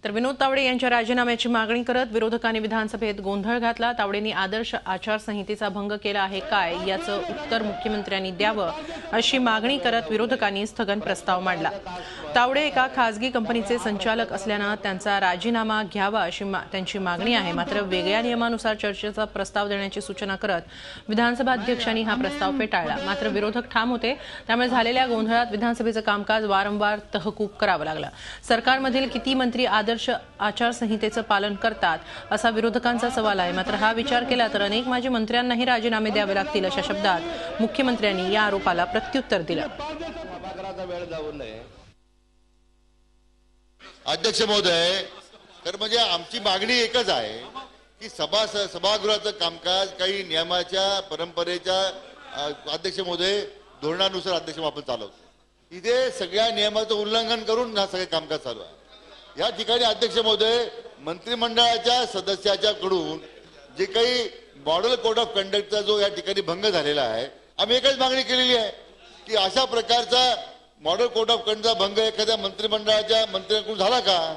तर विनोद तावडे यांच्या राजीनाम्याची मागणी करत विरोधकांनी विधानसभेत गोंधळ घातला। तावडेंनी आदर्श आचारसंहितेचा भंग केला आहे काय याचं उत्तर मुख्यमंत्र्यांनी द्यावं अशी मागणी करत विरोधकांनी स्थगन प्रस्ताव मांडला। तावडे एका खासगी कंपनीचे संचालक असल्याने त्यांचा राजीनामा घ्यावा अशी त्यांची मागणी आहे। मात्र वेगळ्या नियमानुसार चर्चेचा प्रस्ताव देण्याची सूचना करत विधानसभा अध्यक्षांनी हा प्रस्ताव फेटाळला। मात्र विरोधक ठाम होते, त्यामुळे झालेल्या गोंधळात विधानसभेचं कामकाज वारंवार तहकूब करावं लागलं। सरकारमधील किती मंत्री आदर्श आचारसंहितेचं पालन करतात असा विरोधकांचा सवाल आहे। मात्र हा विचार केला तर अनेक माजी मंत्र्यांनाही राजीनामे द्यावे लागतील अशा शब्दात मुख्यमंत्र्यांनी या आरोपाला प्रत्युत्तर दिलं। अध्यक्ष महोदय, तर म्हणजे आमची मागणी एकच आहे की सभागृहाचं कामकाज काही नियमाच्या परंपरेच्या अध्यक्ष महोदय धोरणानुसार अध्यक्ष आपण चालवतो। इथे सगळ्या नियमाचं उल्लंघन करून हा सगळे कामकाज चालू आहे। या ठिकाणी अध्यक्ष महोदय मंत्रिमंडळाच्या सदस्याच्याकडून जे काही मॉडेल कोड ऑफ कंडक्टचा जो या ठिकाणी भंग झालेला आहे, आम्ही एकच मागणी केलेली आहे की अशा प्रकारचा मॉडेल कोड ऑफ कंडक्टचा भंग एखाद्या मंत्रिमंडळाच्या मंत्र्यांकडून झाला का,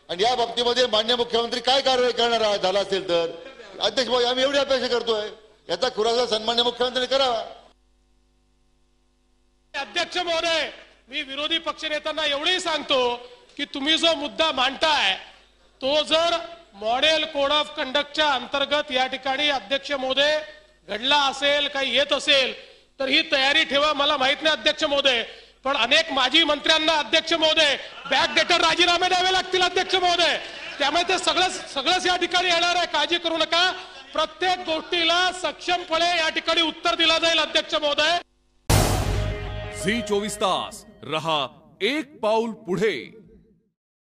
आणि या बाबतीमध्ये माननीय मुख्यमंत्री काय कारवाई करणार झाला असेल तर अध्यक्ष महोदय आम्ही एवढी अपेक्षा करतोय, याचा खुलासा सन्माननीय मुख्यमंत्र्यांनी करावा। अध्यक्ष महोदय, मी विरोधी पक्षनेत्यांना एवढंही सांगतो की तुम्ही जो मुद्दा मांडताय तो जर मॉडेल कोड ऑफ कंडक्टच्या अंतर्गत या ठिकाणी अध्यक्ष महोदय घडला असेल, काही येत असेल तर ही तयारी ठेवा। मला माहित नाही अध्यक्ष महोदय, पण अनेक माजी मंत्र्यांना अध्यक्ष महोदय बॅकडेटेड राजीनामे द्यावे लागतील अध्यक्ष महोदय। त्यामुळे ते सगळंच या ठिकाणी येणार आहे, काळजी करू नका। प्रत्येक गोष्टीला सक्षमपणे या ठिकाणी उत्तर दिला जाईल अध्यक्ष महोदय। झी 24 तास रहा एक पाऊल पुढे।